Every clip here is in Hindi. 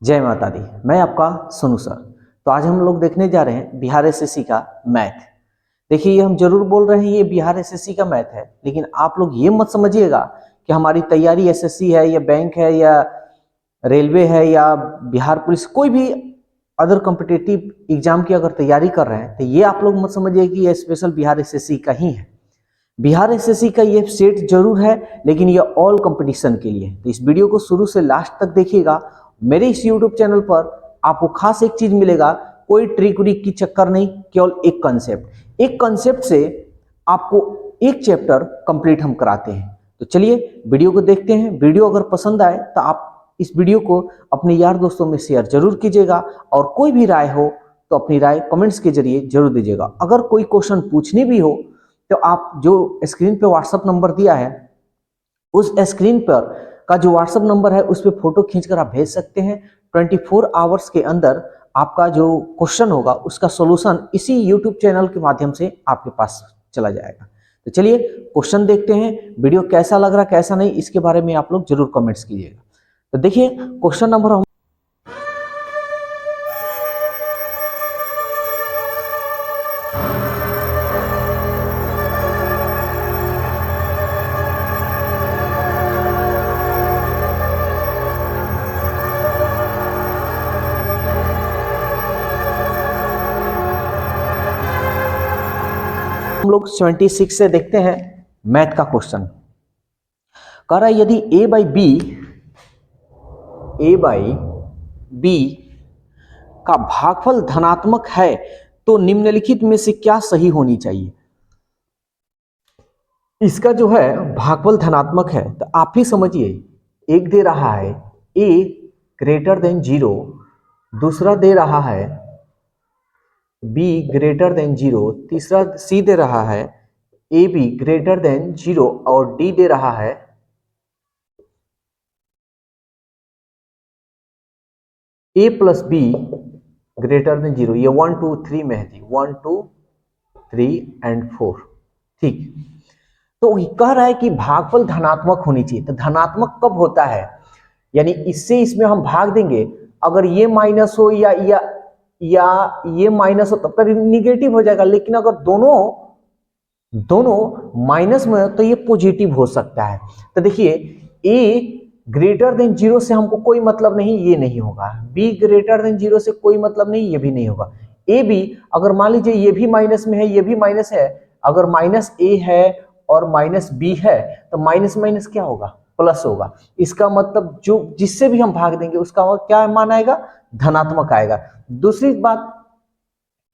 जय माता दी। मैं आपका सोनू सर। तो आज हम लोग देखने जा रहे हैं बिहार एसएससी का मैथ। देखिए, ये हम जरूर बोल रहे हैं ये बिहार एसएससी का मैथ है, लेकिन आप लोग ये मत समझिएगा कि हमारी तैयारी एसएससी है या बैंक है या रेलवे है या बिहार पुलिस, कोई भी अदर कॉम्पिटिटिव एग्जाम की अगर तैयारी कर रहे हैं तो ये आप लोग मत समझिए कि ये स्पेशल बिहार एसएससी का ही है। बिहार एसएससी का ये सेट जरूर है, लेकिन ये ऑल कंपटीशन के लिए है। तो इस वीडियो को शुरू से लास्ट तक देखिएगा। मेरे इस यूट्यूब चैनल पर आपको खास एक चीज मिलेगा, कोई ट्रिक व्रिक की चक्कर नहीं, केवल एक कॉन्सेप्ट से आपको एक चैप्टर कंप्लीट हम कराते हैं। तो चलिए वीडियो को देखते हैं। वीडियो अगर पसंद आए तो आप इस वीडियो को अपने यार दोस्तों में शेयर जरूर कीजिएगा, और कोई भी राय हो तो अपनी राय कमेंट्स के जरिए जरूर दीजिएगा। अगर कोई क्वेश्चन पूछनी भी हो तो आप जो स्क्रीन पे व्हाट्सएप नंबर दिया है, उस स्क्रीन पर का जो व्हाट्सएप नंबर है उस पर फोटो खींचकर आप भेज सकते हैं। 24 आवर्स के अंदर आपका जो क्वेश्चन होगा उसका सॉल्यूशन इसी यूट्यूब चैनल के माध्यम से आपके पास चला जाएगा। तो चलिए क्वेश्चन देखते हैं। वीडियो कैसा लग रहा कैसा नहीं इसके बारे में आप लोग जरूर कमेंट्स कीजिएगा। तो देखिए क्वेश्चन नंबर हम लोग 76 से देखते हैं मैथ का क्वेश्चन। कह रहा है यदि a बाई बी का भागफल धनात्मक है तो निम्नलिखित में से क्या सही होनी चाहिए। इसका जो है भागफल धनात्मक है तो आप ही समझिए, एक दे रहा है a ग्रेटर देन 0, दूसरा दे रहा है b ग्रेटर देन 0, तीसरा c दे रहा है ab ग्रेटर देन 0 और d दे रहा है a plus b greater than 0। ये 1 2 3 में है जी, 1 2 3 एंड 4। ठीक, तो कह रहा है कि भागफल धनात्मक होनी चाहिए। तो धनात्मक कब होता है, यानी इससे इसमें हम भाग देंगे, अगर ये माइनस हो या ये माइनस हो तब तक निगेटिव हो जाएगा। लेकिन अगर दोनों माइनस में हो तो ये पॉजिटिव हो सकता है। तो देखिए a ग्रेटर देन 0 से हमको कोई मतलब नहीं, ये नहीं होगा। b ग्रेटर देन 0 से कोई मतलब नहीं, ये भी नहीं होगा। a भी अगर मान लीजिए ये भी माइनस में है, ये भी माइनस है, अगर माइनस a है और माइनस b है तो माइनस माइनस क्या होगा, प्लस होगा। इसका मतलब जो जिससे भी हम भाग देंगे उसका क्या मान आएगा, धनात्मक आएगा। दूसरी बात,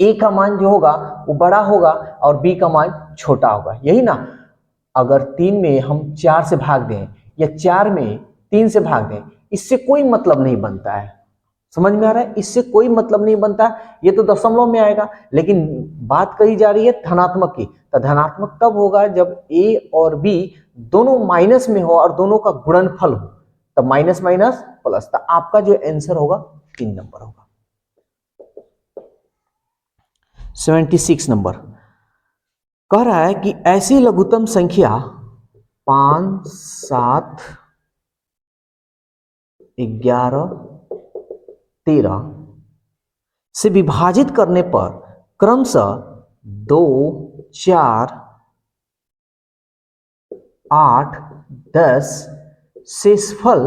a का मान जो होगा वो बड़ा होगा और b का मान छोटा होगा, यही ना। अगर 3 में हम 4 से भाग दें या 4 में 3 से भाग दें, इससे कोई मतलब नहीं बनता है। समझ में आ रहा है, इससे कोई मतलब नहीं बनता। ये तो दशमलव में आएगा, लेकिन बात कही जा रही है धनात्मक की। तो धनात्मक तब होगा जब a और b दोनों माइनस में हो और दोनों का गुणनफल हो, तो माइनस माइनस प्लस। तो आपका जो आंसर होगा 3 नंबर होगा। 76 नंबर कह रहा है कि ऐसी लघुत्तम संख्या 5 7 11 13 से विभाजित करने पर क्रमशः 2 4 8 10 शेषफल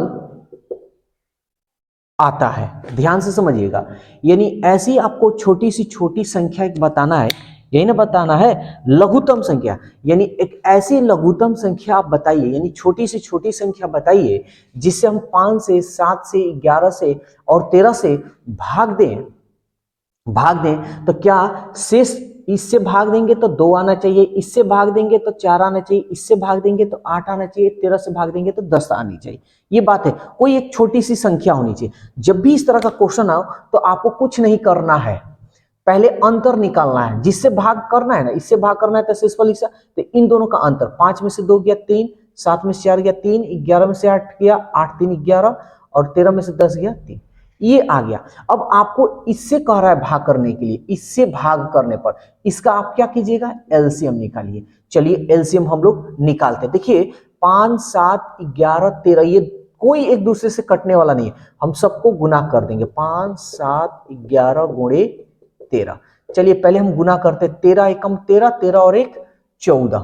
आता है। ध्यान से समझिएगा, यानी ऐसी आपको छोटी सी छोटी संख्या एक बताना है, यही ना बताना है लघुत्तम संख्या। यानी एक ऐसी लघुत्तम संख्या आप बताइए, यानी छोटी सी छोटी संख्या बताइए जिससे हम 5 से 7 से 11 से और 13 से भाग दें तो क्या शेष, इससे भाग देंगे तो 2 आना चाहिए, इससे भाग देंगे तो 4 आना चाहिए, इससे भाग देंगे तो 8 आना चाहिए, 13 से भाग देंगे तो 10 आनी चाहिए। ये बात है, कोई एक छोटी सी संख्या होनी चाहिए। जब भी इस तरह का क्वेश्चन आओ तो आपको कुछ नहीं करना है, पहले अंतर निकालना है। जिससे भाग करना है ना, इससे भाग करना है तो शेषफल इसका, तो इन दोनों का अंतर, 5 में से 2 गया 3, 7 में से 4 गया 3, 11 में से 8 गया 8 3 11 और 13 में से 10 गया 3, ये आ गया। अब आपको इससे कह रहा है भाग करने के लिए, इससे भाग करने पर इसका आप क्या कीजिएगा, एलसीएम निकालिए। चलिए एलसीएम हम लोग निकालते हैं। देखिए 5 7 11 13, ये कोई एक दूसरे से कटने वाला नहीं है, हम सबको गुना कर देंगे। 5 7 11 गुणे 13। चलिए पहले हम गुना करते, 13 एकम 13, 13 और 1 14,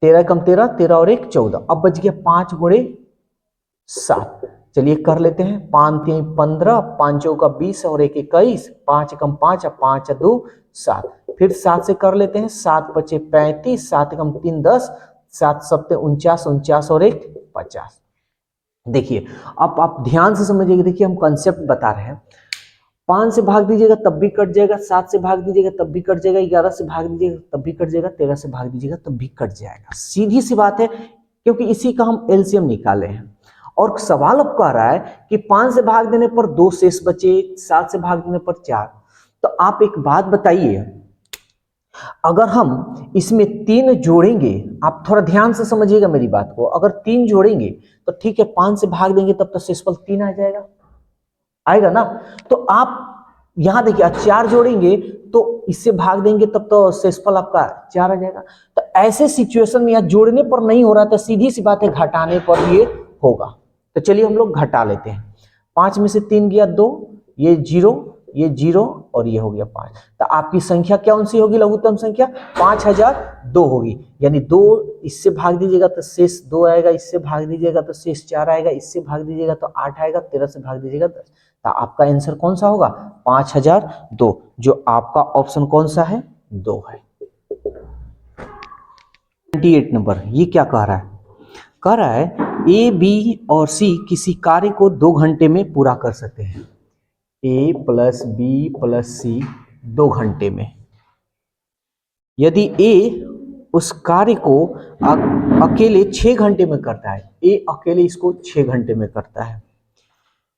13 एकम 13, 13 और 1 14। अब बच गया 5 गुणे 7। चलिए कर लेते हैं, 5 3 15, 5 चौका 20 और 1 21, 5 एकम 5, 5 2 7। फिर 7 से कर लेते हैं, 7 5 35, 7 एकम 3 10, 7 7 49, 49 और 1 50। देखिए अब आप ध्यान से समझिएगा, देखिए हम कंसेप्ट बता रहे हैं। 5 से भाग दीजिएगा तब भी कट जाएगा, 7 से भाग दीजिएगा तब भी कट जाएगा, 11 से भाग दीजिएगा तब भी कट जाएगा, 13 से भाग दीजिएगा तब भी कट जाएगा। सीधी सी बात है, क्योंकि इसी का हम एलसीएम निकाले हैं। और सवाल अब कह रहा है कि 5 से भाग देने पर 2 शेष बचे, 7 से भाग देने पर 4। तो आप एक बात बताइए, अगर हम इसमें 3 जोड़ेंगे, आप थोड़ा ध्यान से समझिएगा मेरी बात को, अगर 3 जोड़ेंगे तो ठीक है, 5 से भाग देंगे तब तो शेषफल 3 आ जाएगा, आएगा ना। तो आप यहां देखिए 4 जोड़ेंगे तो इससे भाग देंगे तब तो शेषफल आपका 4 आ जाएगा। तो ऐसे सिचुएशन में या जोड़ने पर नहीं हो रहा तो सीधी सी बात है घटाने पर ये होगा। तो चलिए हम लोग घटा लेते हैं। 5 में से 3 गया 2, ये 0, ये 0 और ये हो गया 5। तो आपकी संख्या कौन सी होगी, लघुत्तम संख्या 5002 होगी। यानी 2 इससे भाग दीजिएगा तो शेष 2 आएगा, इससे भाग दीजिएगा तो शेष 4 आएगा, इससे भाग दीजिएगा तो 8 आएगा, 13 से भाग दीजिएगा 10। तो आपका आंसर कौन सा होगा, 5002, जो आपका ऑप्शन कौन सा है, 2 है। 28 नंबर, ये क्या कह रहा है, कह रहा है ए बी और सी किसी कार्य को 2 घंटे में पूरा कर सकते हैं। ए प्लस बी प्लस सी 2 घंटे में। यदि ए उस कार्य को अकेले 6 घंटे में करता है, ए अकेले इसको 6 घंटे में करता है,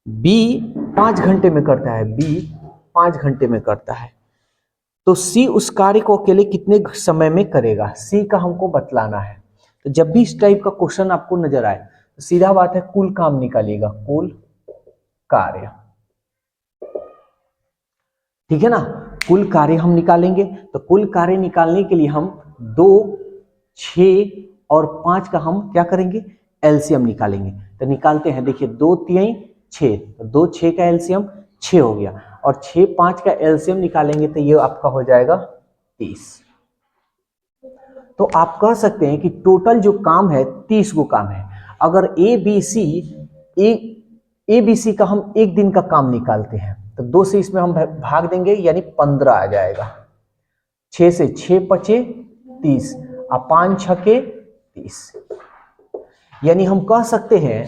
बी 5 घंटे में करता है, बी 5 घंटे में करता है, तो सी उस कार्य को अकेले कितने समय में करेगा, सी का हमको बतलाना है। तो जब भी इस टाइप का क्वेश्चन आपको नजर आए तो सीधा बात है कुल काम निकालिएगा, कुल कार्य, ठीक है ना। कुल कार्य हम निकालेंगे, तो कुल कार्य निकालने के लिए हम 2, 6 और 5 का हम क्या करेंगे, एलसीएम निकालेंगे। तो निकालते हैं, देखिए 2 3 6, तो 2 6 का एलसीएम 6 हो गया, और 6 5 का एलसीएम निकालेंगे तो ये आपका हो जाएगा 30। तो आप कह सकते हैं कि टोटल जो काम है 30 गो काम है। अगर ए बी सी का हम एक दिन का काम निकालते हैं तो 2 से इसमें हम भाग देंगे, यानी 15 आ जाएगा। 6 से 6 5 30 और 5 6 30, यानी हम कह सकते हैं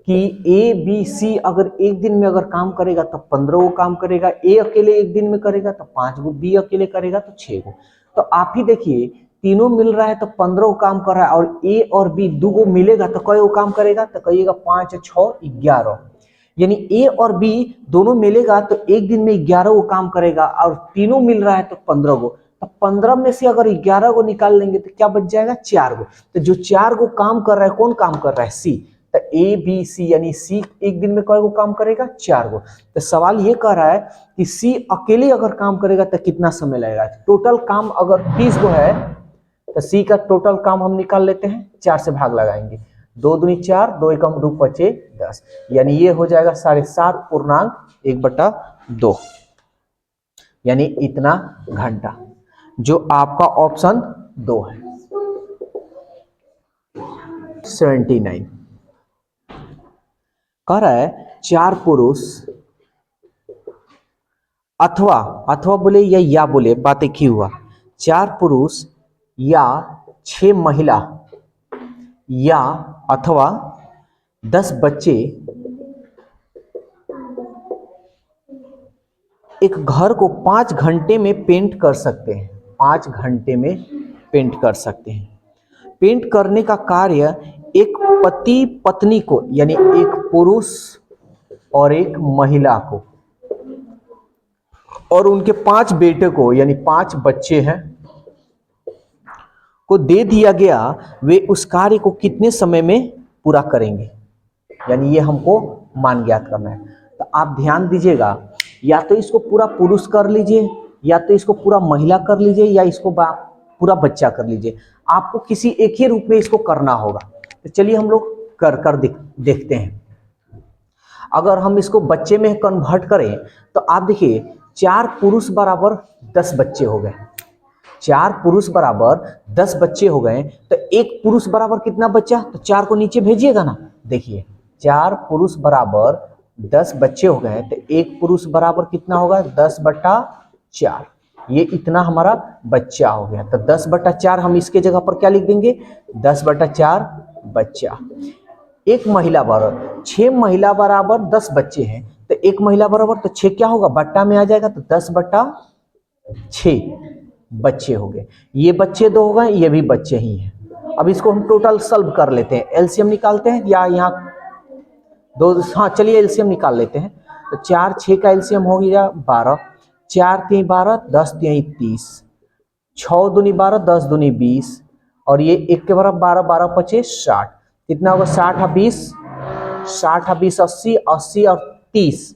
कि ए बी सी अगर एक दिन में अगर काम करेगा तो 15 गो काम करेगा, ए अकेले एक दिन में करेगा तो 5 गो, बी अकेले करेगा तो 6 गो। तो आप ही देखिए तीनों मिल रहा है तो 15 गो काम कर रहा है, और ए और बी 2 गो मिलेगा तो कई गो काम करेगा, तो कहिएगा 5 6 11, यानी ए और बी दोनों मिलेगा तो एक दिन में 11 गो काम करेगा, और तीनों मिल रहा है तो 15 गो। तो 15 में से अगर 11 गो निकाल लेंगे तो क्या बच जाएगा, 4 गो। तो जो 4 गो काम कर रहा है, कौन काम कर रहा है, सी। तो ए बी सी यानी सी एक दिन में कई गो काम करेगा, 4 गो। तो सवाल ये कह रहा है कि सी अकेले अगर काम करेगा तो कितना समय लगेगा। टोटल काम अगर 30 गो है तो सी का टोटल काम हम निकाल लेते हैं, 4 से भाग लगाएंगे, 2 दूनी 4, 2 एकम 2 5 10, यानी ये हो जाएगा 7.5/1/2, यानी इतना घंटा, जो आपका ऑप्शन 2 है। 79 कह रहा है 4 पुरुष अथवा बोले या बोले, बात एक ही हुआ, 4 पुरुष या 6 महिला या अथवा 10 बच्चे एक घर को 5 घंटे में पेंट कर सकते हैं, 5 घंटे में पेंट कर सकते हैं। पेंट करने का कार्य एक पति पत्नी को, यानी एक पुरुष और एक महिला को, और उनके 5 बेटे को, यानी 5 बच्चे हैं, को दे दिया गया। वे उस कार्य को कितने समय में पूरा करेंगे, यानी ये हमको मान ज्ञात करना है। तो आप ध्यान दीजिएगा, या तो इसको पूरा पुरुष कर लीजिए, या तो इसको पूरा महिला कर लीजिए, या इसको पूरा बच्चा कर लीजिए। आपको किसी एक ही रूप में इसको करना होगा। तो चलिए हम लोग कर देखते हैं। अगर हम इसको बच्चे में कन्वर्ट करें तो आप देखिए 4 पुरुष बराबर 10 बच्चे हो गए। 4 पुरुष बराबर 10 बच्चे हो गए तो एक पुरुष बराबर कितना बच्चा, तो 4 को नीचे भेजिएगा ना। देखिए 4 पुरुष बराबर 10 बच्चे हो गए तो एक पुरुष बराबर कितना होगा, 10/4। ये इतना हमारा बच्चा हो गया। तो 10/4 हम इसके जगह पर क्या लिख देंगे, 10/4 बच्चा। एक महिला बराबर 6 महिला बराबर 10 बच्चे हैं तो एक महिला बराबर तो 6 क्या होगा, बट्टा में आ जाएगा तो 10/6 बच्चे हो गए। ये बच्चे 2 हो गए, ये भी बच्चे ही हैं। अब इसको हम टोटल सॉल्व कर लेते हैं, एलसीएम निकालते हैं या यहाँ दो, हाँ चलिए एलसीएम निकाल लेते हैं। तो 4 6 का एलसीएम हो गया 12, 4 3 12, 10 3 30, 6 दूनी 12, 10 दूनी 20 और ये 1 के बराबर 12, 12 5 60। कितना होगा, 60 और 20, 60 और 20 80, 80 और 30,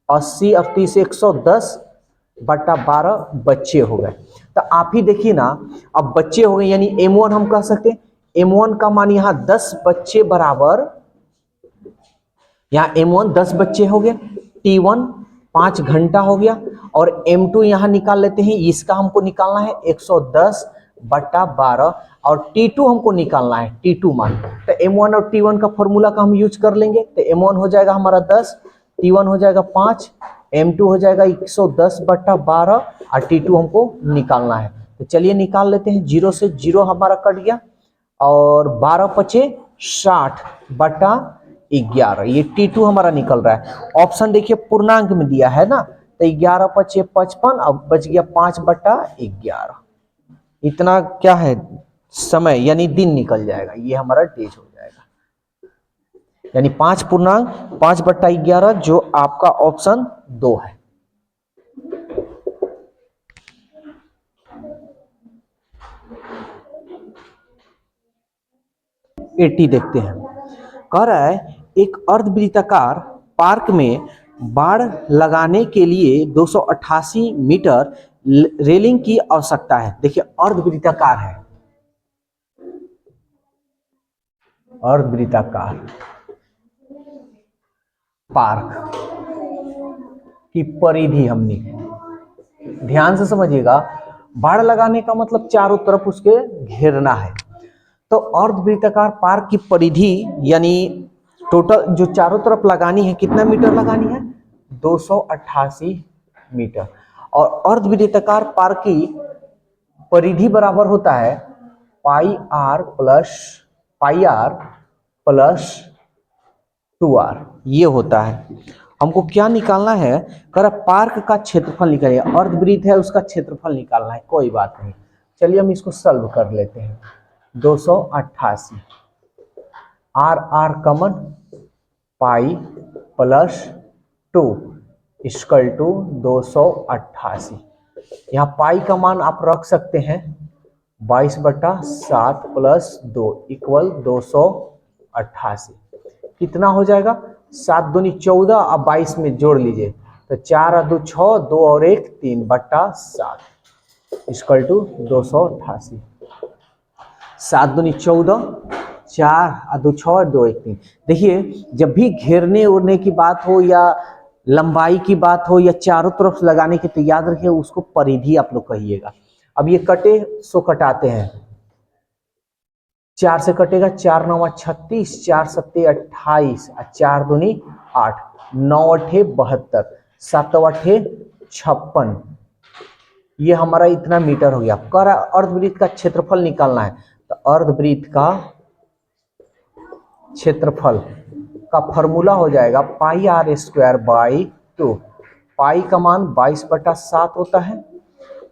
80 और 30 110/12 बच्चे हो गए। तो आप ही देखिए ना, अब बच्चे हो गए यानी M1 हम कह सकते हैं। M1 का मान यहाँ 10 बच्चे बराबर, यहाँ M1 10 बच्चे हो गए, T1 5 घंटा हो गया और M2 यहाँ निकाल लेते हैं। इसका हमको निकालना है 110/12 और T2 हमको निकालना है T2 मान। तो M1 और T1 का फॉर्मूला का हम यूज कर लेंगे। तो M1 हो जाएगा हमारा 10, T1 हो जाएगा 5, M2 हो जाएगा 110/12 और T2 हमको निकालना है। तो चलिए निकाल लेते हैं। 0 से 0 हमारा कट गया और 12 5 60/11, ये T2 हमारा निकल रहा है। ऑप्शन देखिए पूर्णांक में दिया है ना, तो 11 5 55, अब बच गया 5/11। इतना क्या है समय यानी दिन निकल जाएगा, ये हमारा डेज हो जाएगा। यानी 5/11 जो आपका ऑप्शन 2 है। एटी देखते हैं। कह रहा है एक अर्धवृत्ताकार पार्क में बाड़ लगाने के लिए 288 मीटर रेलिंग की आवश्यकता है। देखिए अर्धवृत्ताकार है, अर्धवृत्ताकार पार्क की परिधि हमने, ध्यान से समझिएगा, बाड़ लगाने का मतलब चारों तरफ उसके घेरना है। तो अर्धवृत्ताकार पार्क की परिधि यानी टोटल जो चारों तरफ लगानी है, कितना मीटर लगानी है, 288 मीटर। और अर्धवृत्ताकार पार्क की परिधि बराबर होता है पाई आर प्लस 2r, ये होता है। हमको क्या निकालना है, कर पार्क का क्षेत्रफल निकालिए। अर्धवृत्त है उसका क्षेत्रफल निकालना है, कोई बात नहीं। चलिए हम इसको सॉल्व कर लेते हैं। 288 are common, pi plus 2 equal to 288। यहाँ पाई का मान आप रख सकते हैं 22/7 प्लस 2 इक्वल 288। कितना हो जाएगा, 7 दूनी 14 अब 22 में जोड़ लीजिए तो 4 और 2 6, 2 और 1 3/7 इक्वल टू 288। 7 दूनी 14, 4 और 2 6 और 2 1 3। देखिए जब भी घेरने उड़ने की बात हो या लंबाई की बात हो या चारों तरफ लगाने की, तो याद रखिए उसको परिधि आप लोग कहिएगा। अब ये कटे सो कटाते हैं, 4 से कटेगा, 4 9 36, 4 7 28 और 4 दूनी 8, 9 8 72, 7 8 56। ये हमारा इतना मीटर हो गया। कर अर्धवृत्त का क्षेत्रफल निकालना है, तो अर्धवृत्त का क्षेत्रफल का फॉर्मूला हो जाएगा पाई आर स्क्वायर बाई 2। पाई का मान 22/7 होता है,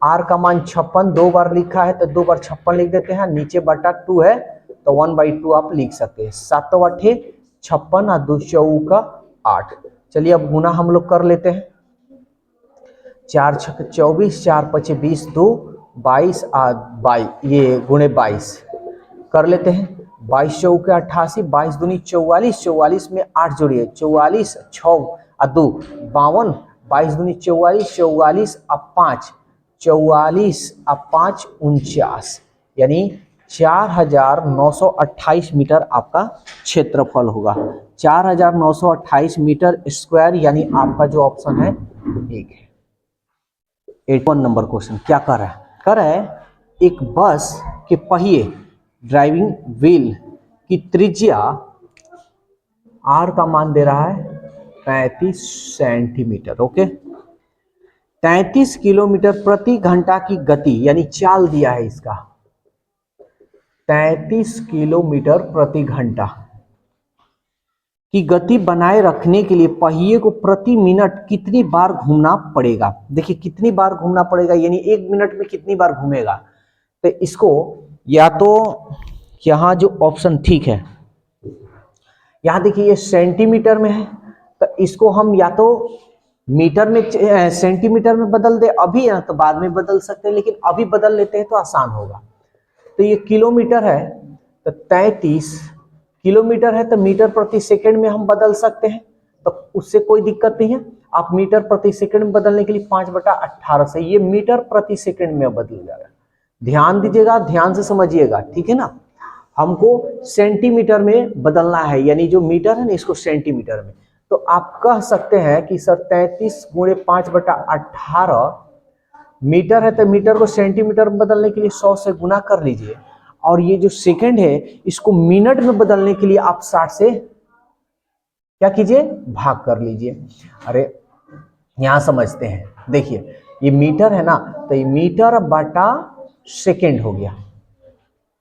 आर का मान 56, 2 बार लिखा है तो 2 बार 56 लिख देते हैं, नीचे बटा 2 है तो 1/2 आप लिख सकते हैं। 7 8 56 और 2 4 8। चलिए अब गुना हम लोग कर लेते हैं। 4 6 24, 4 5 20, 2 22 22, ये गुणे 22 कर लेते हैं। 22 चौके 88, 22 दूनी 44, 44 में 8 जोड़िए, 44 6 और 2 52, 22 दूनी 44, 44 और 5, 44 और 5 49, यानी 4,928 मीटर आपका क्षेत्रफल होगा। 4,928 मीटर स्क्वायर, यानी आपका जो ऑप्शन है एक है। 81 नंबर क्वेश्चन क्या कर रहा है? कर रहा है एक बस के पहिए ड्राइविंग व्हील की त्रिज्या आर का मान दे रहा है 35 सेंटीमीटर। ओके, 33 किलोमीटर प्रति घंटा की गति, यानी चाल दिया है इसका 33 किलोमीटर प्रति घंटा की गति बनाए रखने के लिए पहिए को प्रति मिनट कितनी बार घूमना पड़ेगा। देखिए कितनी बार घूमना पड़ेगा, यानी 1 मिनट में कितनी बार घूमेगा। तो इसको या तो यहां जो ऑप्शन ठीक है, यहां देखिए ये सेंटीमीटर में है, तो इसको हम या तो मीटर में सेंटीमीटर में बदल दे अभी, या तो बाद में बदल सकते हैं, लेकिन अभी बदल लेते हैं तो आसान होगा। तो ये किलोमीटर है, तो 33 किलोमीटर है, तो मीटर प्रति सेकंड में हम बदल सकते हैं, तो उससे कोई दिक्कत नहीं है। आप मीटर प्रति सेकंड में बदलने के लिए 5/18 से ये मीटर प्रति सेकंड में बदल जाएगा। ध्यान दीजिएगा, ध्यान से समझिएगा, ठीक है ना। हमको सेंटीमीटर में बदलना है, यानी जो मीटर है ना इसको सेंटीमीटर में। तो आप कह सकते हैं कि सर 33 गुणे 5/18 मीटर है, तो मीटर को सेंटीमीटर में बदलने के लिए 100 से गुना कर लीजिए, और ये जो सेकंड है इसको मिनट में बदलने के लिए आप 60 से क्या कीजिए, भाग कर लीजिए। अरे यहां समझते हैं, देखिए ये मीटर है ना, तो ये मीटर बटा सेकंड हो गया,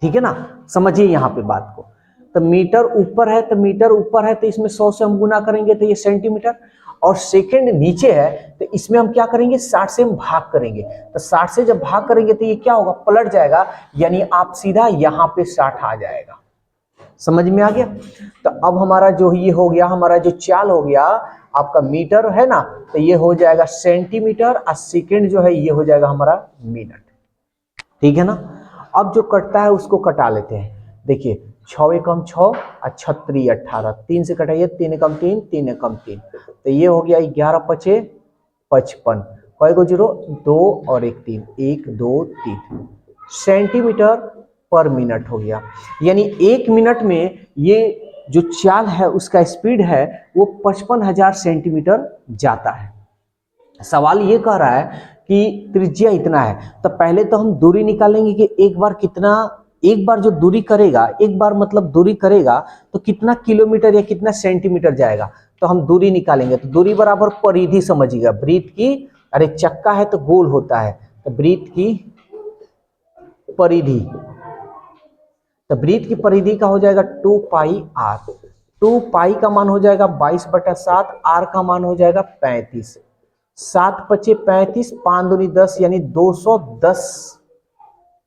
ठीक है ना। समझिए यहां पे बात को, तो मीटर ऊपर है, तो मीटर ऊपर है तो इसमें 100 से हम गुना करेंगे तो ये सेंटीमीटर, और सेकंड नीचे है तो इसमें हम क्या करेंगे, 60 से हम भाग करेंगे। तो 60 से जब भाग करेंगे तो ये क्या होगा, पलट जाएगा, यानी आप सीधा यहाँ पे 60 आ जाएगा। समझ में आ गया। तो अब हमारा जो ये हो गया, हमारा जो चाल हो गया, आपका मीटर है ना, तो ये हो जाएगा सेंटीमीटर, और सेकंड जो है ये हो जाएगा हमारा मिनट, ठीक है ना। अब जो कटता है उसको कटा लेते हैं। देखिए 6 एकम 6 और 36 18, 3 से कटाइए, 3 एकम 3, 3 एकम 3, तो ये हो गया 11 पचे 55, कई को जीरो, 2 और 1 3, 1 2 3 सेंटीमीटर पर मिनट हो गया। यानी 1 मिनट में ये जो चाल है उसका स्पीड है वो 55,000 सेंटीमीटर जाता है। सवाल ये कह रहा है कि त्रिज्या इतना है, तो पहले तो हम दूरी निकालेंगे कि एक बार जो दूरी करेगा, एक बार मतलब दूरी करेगा तो कितना किलोमीटर या कितना सेंटीमीटर जाएगा। तो हम दूरी निकालेंगे, तो दूरी बराबर परिधि समझिएगा, वृत्त की, अरे चक्का है तो गोल होता है, तो वृत्त की परिधि, तो वृत्त की परिधि का हो जाएगा 2 पाई r। 2 पाई का मान हो जाएगा 22/7, r का मान हो जाएगा 35, 7 पचे 35, 5 दूनी 10, यानी 210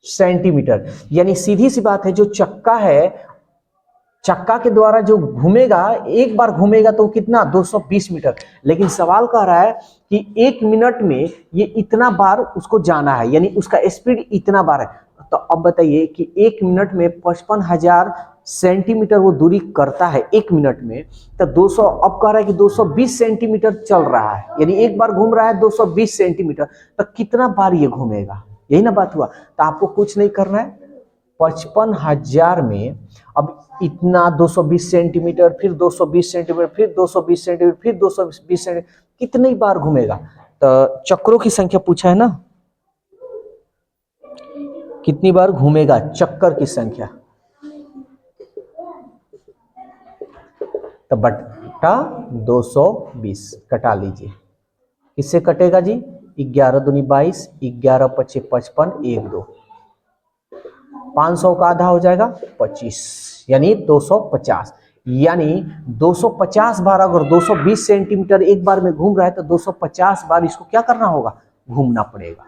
सेंटीमीटर। यानी सीधी सी बात है, जो चक्का है, चक्का के द्वारा जो घूमेगा, एक बार घूमेगा तो कितना, 220 मीटर। लेकिन सवाल कह रहा है कि 1 मिनट में ये इतना बार उसको जाना है, यानी उसका स्पीड इतना बार है। तो अब बताइए कि 1 मिनट में 55,000 सेंटीमीटर वो दूरी करता है 1 मिनट में, तो 200, अब कह रहा है कि 220 सेंटीमीटर चल रहा है, यानी एक बार घूम रहा है 220 सेंटीमीटर, तो कितना बार ये घूमेगा, यही ना बात हुआ। तो आपको कुछ नहीं करना है, 55,000 में अब इतना 220 सेंटीमीटर, फिर 220 सेंटीमीटर, फिर 220 सेंटीमीटर, फिर 220 सेंटीमीटर, कितनी बार घूमेगा। तो चक्रों की संख्या पूछा है ना, कितनी बार घूमेगा, चक्कर की संख्या, तो बटा 220 कटा लीजिए। किससे कटेगा जी, 11 दूनी 22, 11 पचे 55, 1 2, 500 का आधा हो जाएगा 25, यानी 250। यानी 250 बार, अगर 220 सेंटीमीटर एक बार में घूम रहा है तो 250 बार इसको क्या करना होगा, घूमना पड़ेगा।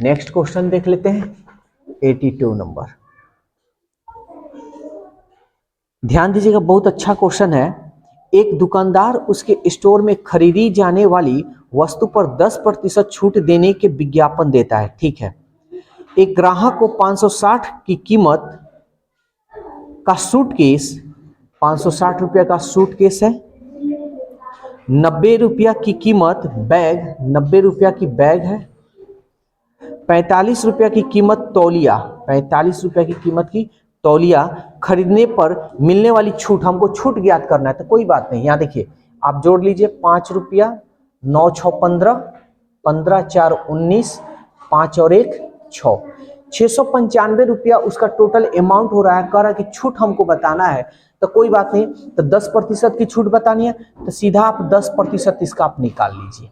नेक्स्ट क्वेश्चन देख लेते हैं, 82 नंबर। ध्यान दीजिएगा, बहुत अच्छा क्वेश्चन है। एक दुकानदार उसके स्टोर में खरीदी जाने वाली वस्तु पर 10% छूट देने के विज्ञापन देता है, ठीक है। एक ग्राहक को 560 की कीमत का सूटकेस, 560 रुपया का सूटकेस है, 90 रुपया की कीमत बैग, 90 रुपया की बैग है, 45 रुपया की कीमत तौलिया, 45 रुपये की कीमत की तौलिया खरीदने पर मिलने वाली छूट, हमको छूट ज्ञात करना है। तो कोई बात नहीं, यहाँ देखिए आप जोड़ लीजिए 5 रुपया, 9 6 15, 15 4 19, 5 और 1 6, 695 रुपया उसका टोटल अमाउंट हो रहा है। कह रहा है कि छूट हमको बताना है, तो कोई बात नहीं, तो 10% की छूट बतानी है, तो सीधा आप 10% इसका आप निकाल लीजिए,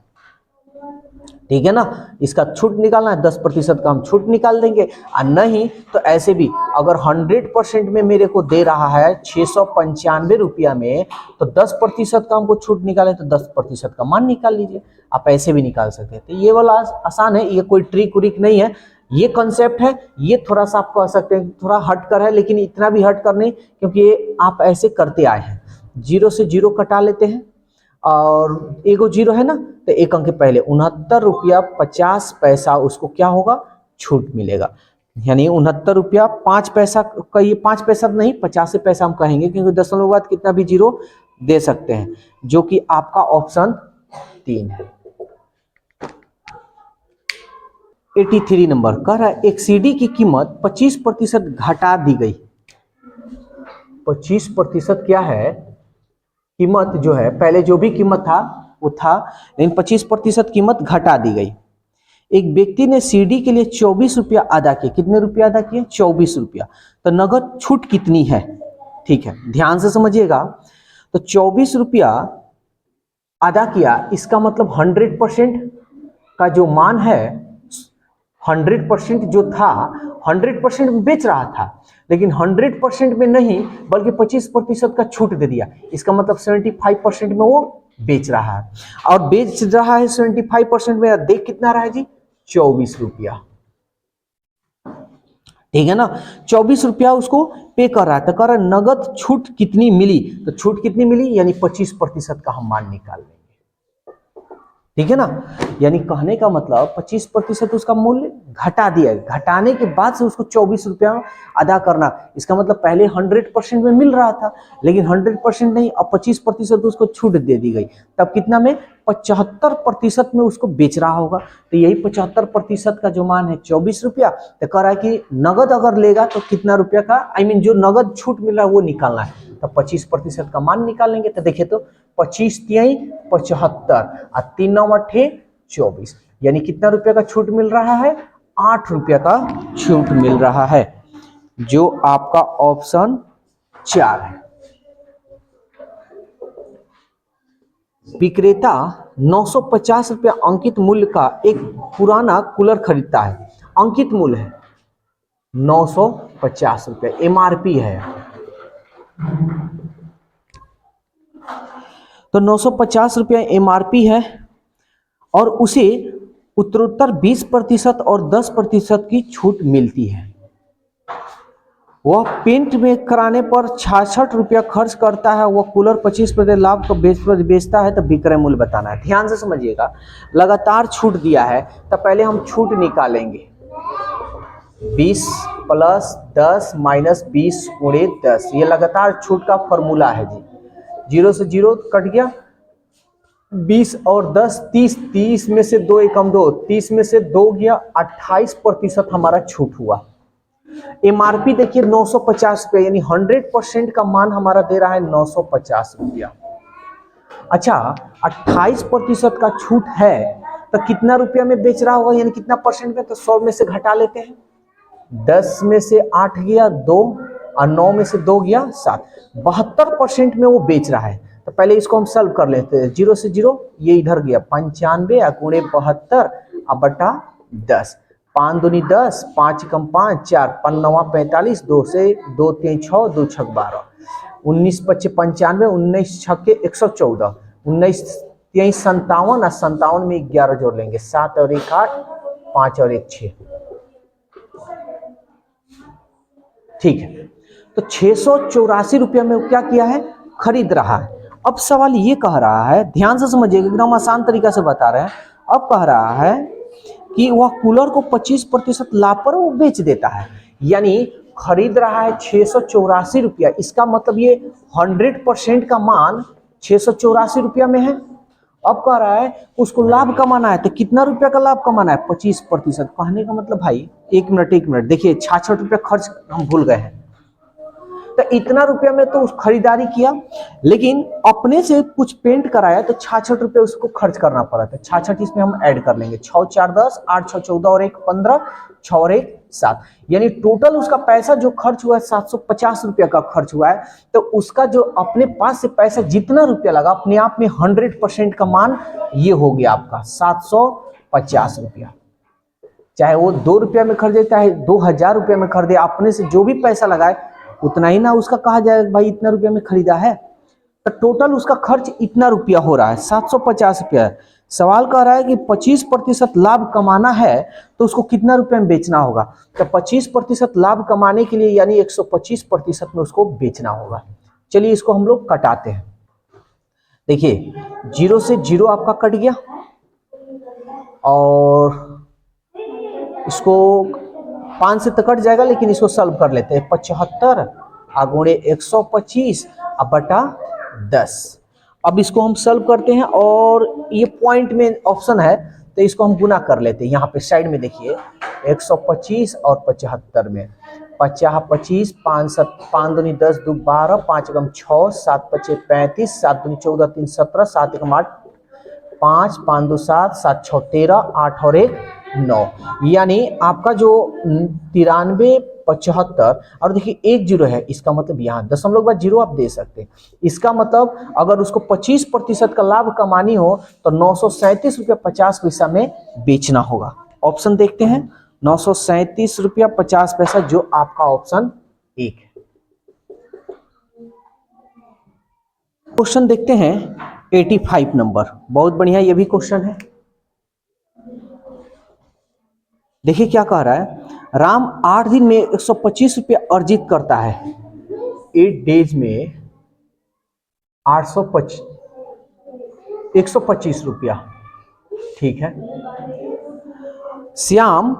ठीक है ना। इसका छूट निकालना है, 10% का हम छूट निकाल देंगे। और नहीं तो ऐसे भी अगर 100% में मेरे को दे रहा है 695 रुपया में, तो 10% का हमको छूट निकाले तो 10% का मान निकाल लीजिए। आप ऐसे भी निकाल सकते हैं। तो ये वाला आसान है, ये कोई ट्रिक उरिक नहीं है, ये कॉन्सेप्ट है। ये थोड़ा सा आप कह सकते हैं थोड़ा हट कर है, लेकिन इतना भी हट कर नहीं, क्योंकि ये आप ऐसे करते आए हैं। 0 से 0 कटा लेते हैं और एगो 0 है ना, तो एक अंक के पहले 69 रुपया 50 पैसा उसको क्या होगा, छूट मिलेगा। यानी 69 रुपया 5 पैसा का, ये 5 पैसा नहीं 50 पैसा हम कहेंगे, क्योंकि दशमलव के बाद कितना भी 0 दे सकते हैं, जो कि आपका ऑप्शन 3 है। 83 नंबर कह रहा है एक सीडी की कीमत 25% घटा दी गई। 25% क्या है, कीमत जो है, पहले जो भी कीमत था वो था, लेकिन 25% कीमत घटा दी गई। एक व्यक्ति ने सीडी के लिए 24 रुपया अदा किए। कितने रुपया अदा किए, 24 रुपया। तो नगद छूट कितनी है, ठीक है, ध्यान से समझिएगा। तो 24 रुपया अदा किया, इसका मतलब 100% का जो मान है, 100% जो था, 100% में बेच रहा था, लेकिन 100% में नहीं बल्कि 25% का छूट दे दिया। इसका मतलब 75% में वो बेच रहा है, और बेच रहा है 75% में। देख कितना रहा है जी, 24 रुपया, ठीक है ना। 24 रुपया उसको पे कर रहा है। तो कह रहा है नगद छूट कितनी मिली, तो छूट कितनी मिली यानी 25% का हम मान निकाल लेंगे, ठीक है ना। यानी कहने का मतलब 25% उसका मूल्य घटा दिया है, घटाने के बाद से उसको 24 रुपया अदा करना। इसका मतलब पहले 100% में मिल रहा था, लेकिन 100% नहीं, अब 25% उसको छूट दे दी गई। तब कितना में, 75% में उसको बेच रहा होगा। तो यही 75% का जो मान है 24 रुपया। तो कह रहा है कि नगद अगर लेगा तो कितना रुपया का, जो नगद छूट मिल रहा है वो निकालना है। तो 25% का मान निकालेंगे। तो देखिए तो 25 तिहाई 75 और 3 9 8 24, यानी कितना रुपया का छूट मिल रहा है, 8 रुपया का छूट मिल रहा है, जो आपका ऑप्शन 4 है। विक्रेता 950 रुपया अंकित मूल्य का एक पुराना कूलर खरीदता है। अंकित मूल्य है 950 रुपया, एमआरपी है। तो 950 रुपया एमआरपी है, और उसे उत्तरोत्तर 20% और 10% की छूट मिलती है। वह पेंट में कराने पर 66 रुपया खर्च करता है। वह कूलर 25% लाभ को बेचता है। तो विक्रय मूल्य बताना है। ध्यान से समझिएगा, लगातार छूट दिया है, तो पहले हम छूट निकालेंगे। 20 + 10 - 20 × 10, ये लगातार छूट का फॉर्मूला है जी। 0 से 0 कट गया, 20 और 10 30, 30 में से 2 एकम 2, 30 में से 2 गया, 28% हमारा छूट हुआ। एमआरपी देखिए 950 रुपया, यानी 100% का मान हमारा दे रहा है 950 रुपया। अच्छा, 28% का छूट है, तो कितना रुपया में बेच रहा होगा, यानी कितना परसेंट में, तो 100 में से घटा लेते हैं। 10 में से 8 गया 2, और 9 में से 2 गया 7, 72% में वो बेच रहा है। तो पहले इसको हम सॉल्व कर लेते हैं। 0 से 0 ये इधर गया, 95 × 72 बटा 10, 5 दूनी 10, 5 कम 5 4, 5 9 45, 2 से 2 3 6, 2 6 12, 19 25 95, 19 6 114, 19 3 57, और 57 में 11 जोड़ लेंगे, 7 और 1 8, 5 और 1 6, ठीक है। तो 684 रुपया में क्या किया है, खरीद रहा है। अब सवाल ये कह रहा है, ध्यान से समझिएगा, एकदम आसान तरीका से बता रहे हैं। अब कह रहा है कि वह कूलर को 25% लाभ पर वो बेच देता है, यानी खरीद रहा है 684 रुपया। इसका मतलब ये 100% का मान 684 रुपया में है, अब कह रहा है उसको लाभ कमाना है, तो कितना रुपया का लाभ कमाना है? 25%। कहने का मतलब भाई, एक मिनट देखिए, 66 रुपया खर्च हम भूल गए हैं। तो इतना रुपया में तो उस खरीदारी किया, लेकिन अपने से कुछ पेंट कराया तो 66 रुपये उसको खर्च करना पड़ा था। 66 इसमें हम ऐड कर लेंगे, 6 4 10, 8 6 14 और 1 15, 6 और 1 7, यानी टोटल उसका पैसा जो खर्च हुआ है 750 रुपया का खर्च हुआ है। तो उसका जो अपने पास से पैसा जितना रुपया लगा, अपने आप में 100% का मान ये हो गया आपका 750 रुपया। चाहे वो 2 रुपया में खरीदे, चाहे 2000 रुपया में खरीदे, अपने से जो भी पैसा लगाए उतना ही ना उसका कहा जाएगा भाई इतना रुपया में खरीदा है। तो टोटल उसका खर्च इतना रुपया हो रहा है, 750 रुपया। सवाल कह रहा है कि 25% लाभ कमाना है तो उसको कितना रुपए में बेचना होगा? तो 25% लाभ कमाने के लिए यानी 125% में उसको बेचना होगा। चलिए इसको हम लोग कटाते हैं। देखिए 0 से 0 आपका कट गया, और इसको 5 से तो कट जाएगा, लेकिन इसको सॉल्व कर लेते हैं। 75 गुणे 125 बटा 10। अब इसको हम सॉल्व करते हैं, और ये पॉइंट में ऑप्शन है तो इसको हम गुना कर लेते हैं। यहाँ पे साइड में देखिए 125 और 75 में 50 25, 5 7 5 दूनी 10 2 12, 5 एकम 6, 7 5 35, 7 दूनी 14 3 17, 7 एकम 8 5 5 2 7, 7 6 13, 8 और 1 9, यानी आपका जो 93 75, और देखिए 1 0 है, इसका मतलब यहाँ दशमलव के बाद 0 आप दे सकते हैं। इसका मतलब अगर उसको 25% का लाभ कमानी हो तो 937 रुपया 50 पैसा में बेचना होगा। ऑप्शन देखते हैं, 937 रुपया 50 पैसा, जो आपका ऑप्शन 1 है। क्वेश्चन देखते हैं 85 नंबर, बहुत बढ़िया ये भी क्वेश्चन है। देखिए क्या कह रहा है, राम 8 दिन में 125 रुपया अर्जित करता है। 8 डेज में 125 रुपया, ठीक है। श्याम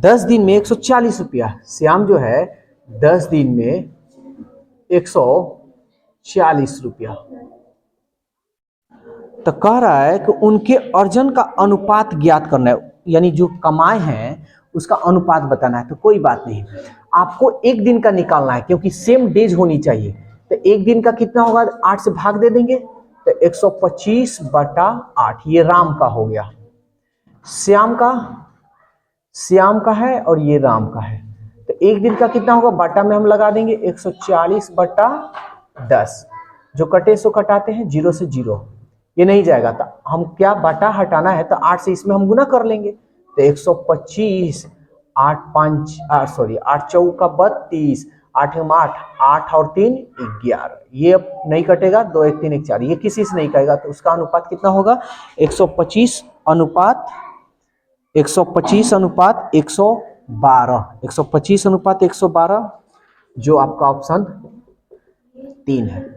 10 दिन में 140 रुपया, श्याम जो है 10 दिन में 140 रुपया। तो कह रहा है कि उनके अर्जन का अनुपात ज्ञात करना है, यानी जो कमाए हैं उसका अनुपात बताना है। तो कोई बात नहीं, आपको एक दिन का निकालना है, क्योंकि सेम डेज होनी चाहिए। तो एक दिन का कितना होगा, 8 से भाग दे देंगे, तो 125 बटा 8, ये राम का हो गया। श्याम का है और ये राम का है। तो एक दिन का कितना होगा, बाटा में हम लगा देंगे 140 बटा 10, जो कटे सो कटाते हैं, 0 से 0 ये नहीं जाएगा। तो हम क्या, बाटा हटाना है तो 8 से इसमें हम गुना कर लेंगे। तो 125 8 चौका 32, 8 8 8 और 3 11, ये अब नहीं कटेगा, 2 1 3 1 4, ये किसी से नहीं कटेगा। तो उसका अनुपात कितना होगा, 125 अनुपात 112, 125 अनुपात 112, जो आपका ऑप्शन 3 है।